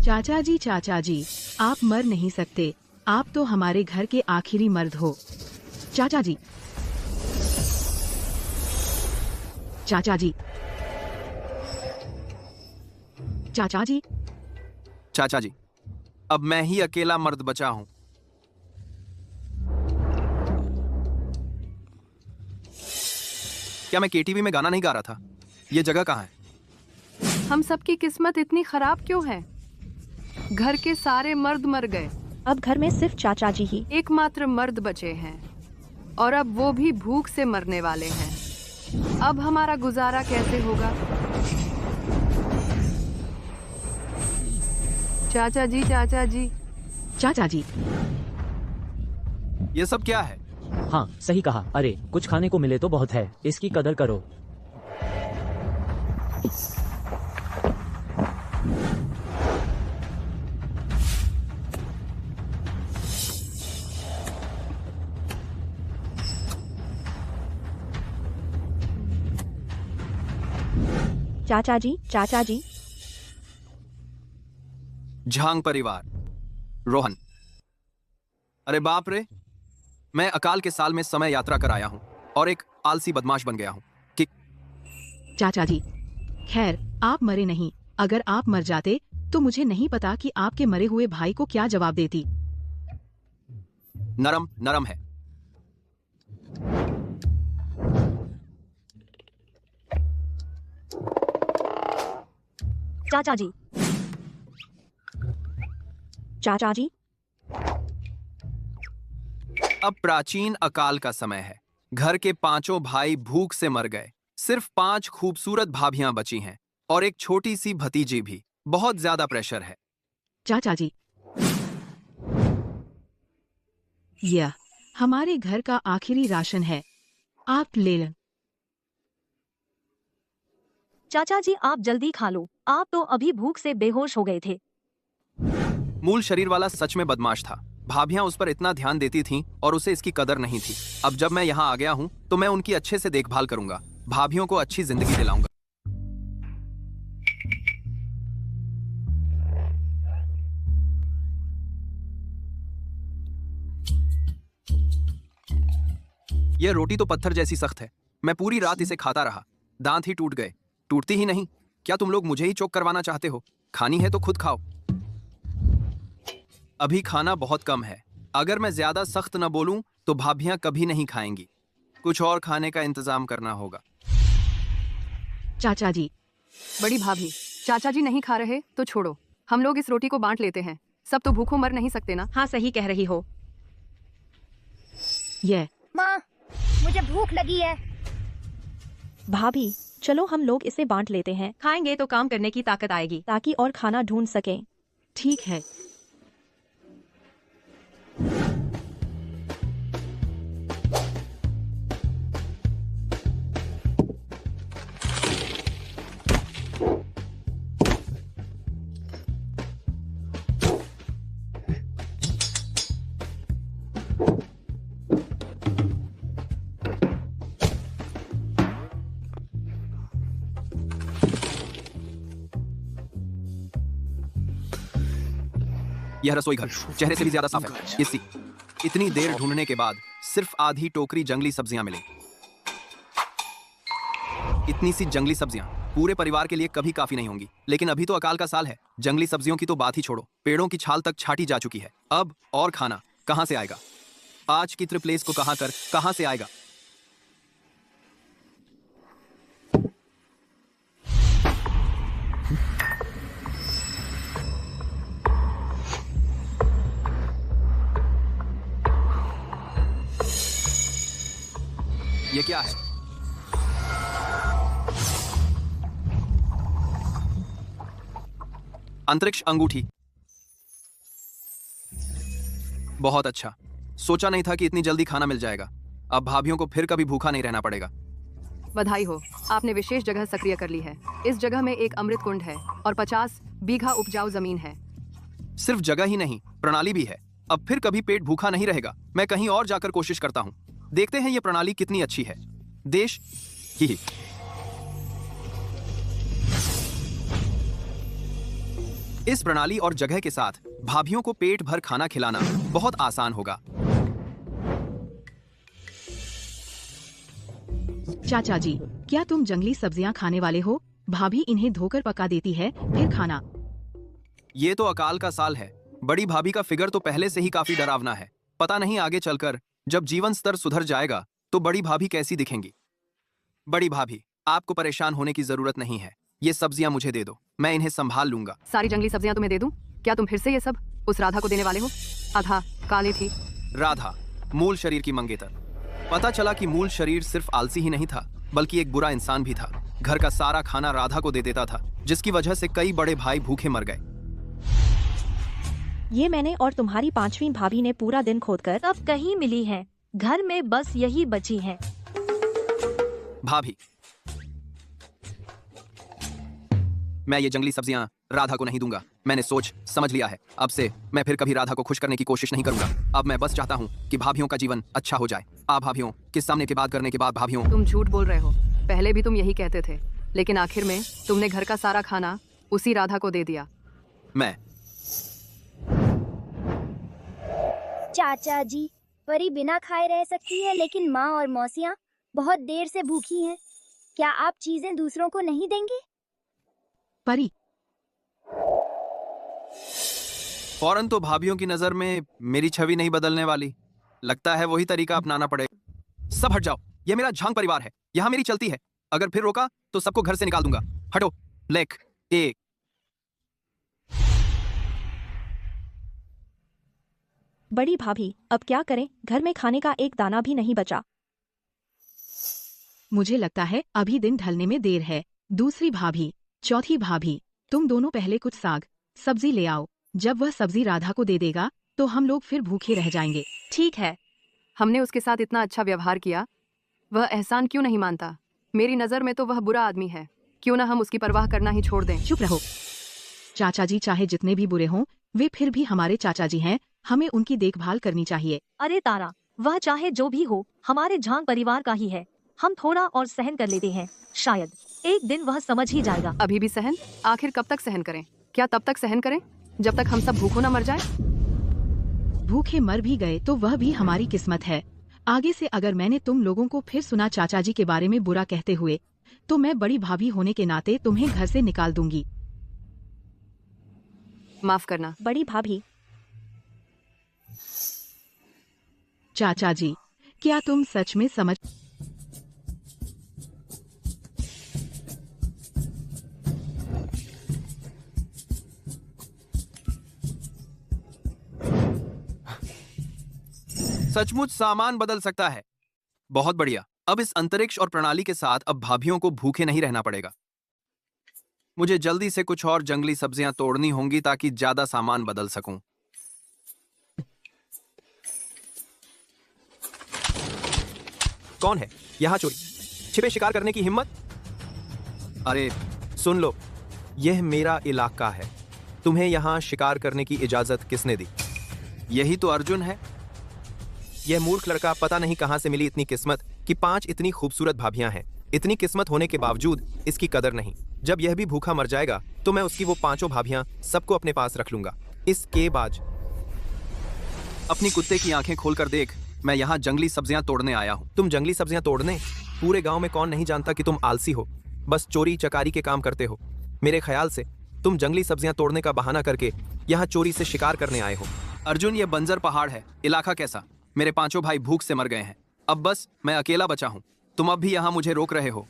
चाचा जी, आप मर नहीं सकते। आप तो हमारे घर के आखिरी मर्द हो। चाचा जी, चाचा जी, चाचा जी, चाचा जी, अब मैं ही अकेला मर्द बचा हूं। क्या मैं केटीवी में गाना नहीं गा रहा था? ये जगह कहाँ है? हम सबकी किस्मत इतनी खराब क्यों है? घर के सारे मर्द मर गए। अब घर में सिर्फ चाचा जी ही। एकमात्र मर्द बचे हैं और अब वो भी भूख से मरने वाले हैं। अब हमारा गुजारा कैसे होगा? चाचा जी, चाचा जी, चाचा जी। ये सब क्या है? हाँ सही कहा। अरे कुछ खाने को मिले तो बहुत है, इसकी कदर करो। चाचा जी, चाचा जी। झांग परिवार, रोहन। अरे बाप रे, मैं अकाल के साल में समय यात्रा कर आया हूं और एक आलसी बदमाश बन गया हूं कि चाचा जी, खैर आप मरे नहीं। अगर आप मर जाते तो मुझे नहीं पता कि आपके मरे हुए भाई को क्या जवाब देती। नरम नरम है। चाचा जी, चाचा जी। अब प्राचीन अकाल का समय है। घर के पांचों भाई भूख से मर गए। सिर्फ 5 खूबसूरत भाभियां बची हैं और एक छोटी सी भतीजी भी। बहुत ज्यादा प्रेशर है। चाचा जी, यह हमारे घर का आखिरी राशन है, आप ले लें। चाचा जी आप जल्दी खा लो, आप तो अभी भूख से बेहोश हो गए थे। मूल शरीर वाला सच में बदमाश था। भाभियां उस पर इतना ध्यान देती थीं और उसे इसकी कदर नहीं थी। अब जब मैं यहाँ आ गया हूँ तो मैं उनकी अच्छे से देखभाल करूंगा। भाभियों को अच्छी जिंदगी दिलाऊंगा। यह रोटी तो पत्थर जैसी सख्त है। मैं पूरी रात इसे खाता रहा, दांत ही टूट गए। टूटती ही नहीं। क्या तुम लोग मुझे ही चोक करवाना चाहते हो? खानी है तो खुद खाओ। अभी खाना बहुत कम है। अगर मैं ज्यादा सख्त न बोलूं तो भाभियां कभी नहीं खाएंगी। कुछ और खाने का इंतजाम करना होगा। चाचा जी, बड़ी भाभी, चाचा जी नहीं खा रहे तो छोड़ो, हम लोग इस रोटी को बांट लेते हैं। सब तो भूखों मर नहीं सकते ना। हाँ सही कह रही हो। यह माँ, मुझे भूख लगी है। भाभी चलो हम लोग इसे बांट लेते हैं, खाएंगे तो काम करने की ताकत आएगी। ताकि और खाना ढूंढ सकें। ठीक है। यह रसोई घर चेहरे से भी ज्यादा साफ है। इतनी देर ढूंढने के बाद सिर्फ आधी टोकरी जंगली सब्जियां मिली। इतनी सी जंगली सब्जियां पूरे परिवार के लिए कभी काफी नहीं होंगी। लेकिन अभी तो अकाल का साल है। जंगली सब्जियों की तो बात ही छोड़ो, पेड़ों की छाल तक छाटी जा चुकी है। अब और खाना कहां से आएगा? आज की ट्रिपलेस को कहां से आएगा? ये क्या है? अंतरिक्ष अंगूठी। बहुत अच्छा। सोचा नहीं था कि इतनी जल्दी खाना मिल जाएगा। अब भाभियों को फिर कभी भूखा नहीं रहना पड़ेगा। बधाई हो, आपने विशेष जगह सक्रिय कर ली है। इस जगह में एक अमृत कुंड है और 50 बीघा उपजाऊ जमीन है। सिर्फ जगह ही नहीं, प्रणाली भी है। अब फिर कभी पेट भूखा नहीं रहेगा। मैं कहीं और जाकर कोशिश करता हूँ। देखते हैं ये प्रणाली कितनी अच्छी है। देश ही इस प्रणाली और जगह के साथ भाभीियों को पेट भर खाना खिलाना बहुत आसान होगा। चाचा जी, क्या तुम जंगली सब्जियां खाने वाले हो? भाभी इन्हें धोकर पका देती है, फिर खाना। ये तो अकाल का साल है। बड़ी भाभी का फिगर तो पहले से ही काफी डरावना है। पता नहीं आगे चलकर जब जीवन स्तर सुधर जाएगा तो बड़ी भाभी कैसी दिखेंगी। बड़ी भाभी, आपको परेशान होने की जरूरत नहीं है। ये सब्जियां मुझे दे दो, मैं इन्हें संभाल लूंगा। सारी जंगली सब्जियां तुम्हें दे दूं? क्या तुम फिर से ये सब उस राधा को देने वाले हो? आधा काली थी। राधा, मूल शरीर की मंगेतर। पता चला कि मूल शरीर सिर्फ आलसी ही नहीं था, बल्कि एक बुरा इंसान भी था। घर का सारा खाना राधा को दे देता था, जिसकी वजह से कई बड़े भाई भूखे मर गए। ये मैंने और तुम्हारी पांचवी भाभी ने पूरा दिन खोदकर अब कहीं मिली है। घर में बस यही बची है। भाभी, मैं ये जंगली सब्जियां राधा को नहीं दूंगा। मैंने सोच समझ लिया है। अब से मैं फिर कभी राधा को खुश करने की कोशिश नहीं करूंगा। अब मैं बस चाहता हूं कि भाभीियों का जीवन अच्छा हो जाए। आप भाभीियों के सामने की बात करने के बाद भाभीियों। तुम झूठ बोल रहे हो। पहले भी तुम यही कहते थे, लेकिन आखिर में तुमने घर का सारा खाना उसी राधा को दे दिया। मैं चाचा जी, परी बिना खाए रह सकती है, लेकिन माँ और मौसियाँ बहुत देर से भूखी हैं। क्या आप चीजें दूसरों को नहीं देंगे? परी, फौरन तो भाभीियों की नजर में मेरी छवि नहीं बदलने वाली। लगता है वही तरीका अपनाना पड़ेगा। सब हट जाओ, ये मेरा झांग परिवार है, यहाँ मेरी चलती है। अगर फिर रोका तो सबको घर से निकाल दूंगा। हटो। लेख एक। बड़ी भाभी, अब क्या करें? घर में खाने का एक दाना भी नहीं बचा। मुझे लगता है अभी दिन ढलने में देर है। दूसरी भाभी, चौथी भाभी, तुम दोनों पहले कुछ साग सब्जी ले आओ। जब वह सब्जी राधा को दे देगा तो हम लोग फिर भूखे रह जाएंगे। ठीक है, हमने उसके साथ इतना अच्छा व्यवहार किया, वह एहसान क्यों नहीं मानता? मेरी नजर में तो वह बुरा आदमी है। क्यों ना हम उसकी परवाह करना ही छोड़ दें। चुप रहो। चाचा जी चाहे जितने भी बुरे हों, वे फिर भी हमारे चाचा जी हैं। हमें उनकी देखभाल करनी चाहिए। अरे तारा, वह चाहे जो भी हो हमारे झांग परिवार का ही है। हम थोड़ा और सहन कर लेते हैं, शायद एक दिन वह समझ ही जाएगा। अभी भी सहन? आखिर कब तक सहन करें? क्या तब तक सहन करें जब तक हम सब भूखों न मर जाए? भूखे मर भी गए तो वह भी हमारी किस्मत है। आगे से अगर मैंने तुम लोगों को फिर सुना चाचा जी के बारे में बुरा कहते हुए, तो मैं बड़ी भाभी होने के नाते तुम्हें घर से निकाल दूंगी। माफ करना। बड़ी भाभी, चाचा जी, क्या तुम सच में समझ? सचमुच सामान बदल सकता है। बहुत बढ़िया। अब इस अंतरिक्ष और प्रणाली के साथ अब भाभीियों को भूखे नहीं रहना पड़ेगा। मुझे जल्दी से कुछ और जंगली सब्जियां तोड़नी होंगी ताकि ज्यादा सामान बदल सकूं। कौन है यहां चोरी छिपे शिकार करने की हिम्मत? अरे सुन लो, यह मेरा इलाका है। तुम्हें यहां शिकार करने की इजाजत किसने दी? यही तो अर्जुन है। यह मूर्ख लड़का पता नहीं कहां से मिली इतनी किस्मत कि 5 इतनी खूबसूरत भाभियां हैं। इतनी किस्मत होने के बावजूद इसकी कदर नहीं। जब यह भी भूखा मर जाएगा तो मैं उसकी वो 5 भाभियां सबको अपने पास रख लूंगा। इसके बाद अपनी कुत्ते की आंखें खोलकर देख, मैं यहाँ जंगली सब्जियां तोड़ने आया हूँ। तुम जंगली सब्जियां तोड़ने? पूरे गांव में कौन नहीं जानता कि तुम आलसी हो, बस चोरी चकारी के काम करते हो। मेरे ख्याल से तुम जंगली सब्जियां तोड़ने का बहाना करके यहाँ चोरी से शिकार करने आए हो। अर्जुन, ये बंजर पहाड़ है, इलाका कैसा? मेरे 5 भाई भूख से मर गए हैं। अब बस मैं अकेला बचा हूँ। तुम अब भी यहाँ मुझे रोक रहे हो।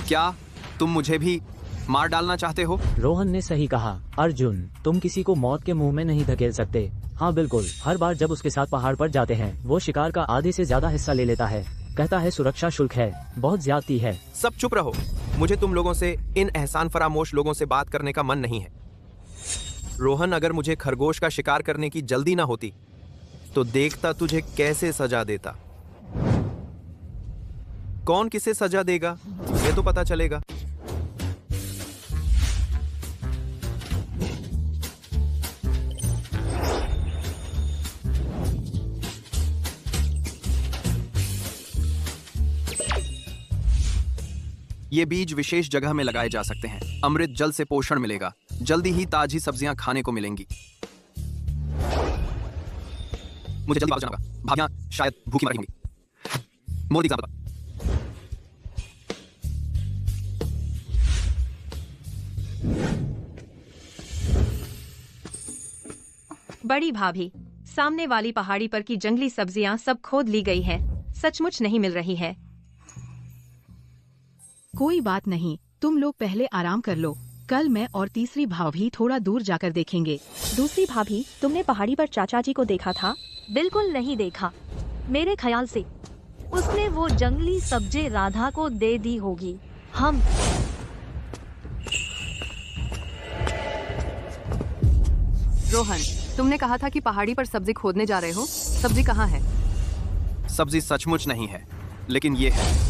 क्या तुम मुझे भी मार डालना चाहते हो? रोहन ने सही कहा। अर्जुन, तुम किसी को मौत के मुंह में नहीं धकेल सकते। हाँ बिल्कुल, हर बार जब उसके साथ पहाड़ पर जाते हैं वो शिकार का आधे से ज्यादा हिस्सा ले लेता है। कहता है सुरक्षा शुल्क है, बहुत ज्यादती है। सब चुप रहो। मुझे तुम लोगों से, इन एहसान फरामोश लोगों से बात करने का मन नहीं है। रोहन, अगर मुझे खरगोश का शिकार करने की जल्दी ना होती तो देखता तुझे कैसे सजा देता। कौन किसे सजा देगा ये तो पता चलेगा। ये बीज विशेष जगह में लगाए जा सकते हैं। अमृत जल से पोषण मिलेगा, जल्दी ही ताजी सब्जियां खाने को मिलेंगी। मुझे जल्दी वापस जाना होगा। भाभियां शायद भूखी मर रही होंगी। मोर दी एग्जाम्पल। बड़ी भाभी, सामने वाली पहाड़ी पर की जंगली सब्जियां सब खोद ली गई हैं। सचमुच नहीं मिल रही है। कोई बात नहीं, तुम लोग पहले आराम कर लो। कल मैं और तीसरी भाभी थोड़ा दूर जाकर देखेंगे। दूसरी भाभी, तुमने पहाड़ी पर चाचा जी को देखा था? बिल्कुल नहीं देखा। मेरे ख्याल से उसने वो जंगली सब्जी राधा को दे दी होगी। हम रोहन, तुमने कहा था कि पहाड़ी पर सब्जी खोदने जा रहे हो। सब्जी कहाँ है? सब्जी सचमुच नहीं है, लेकिन ये है।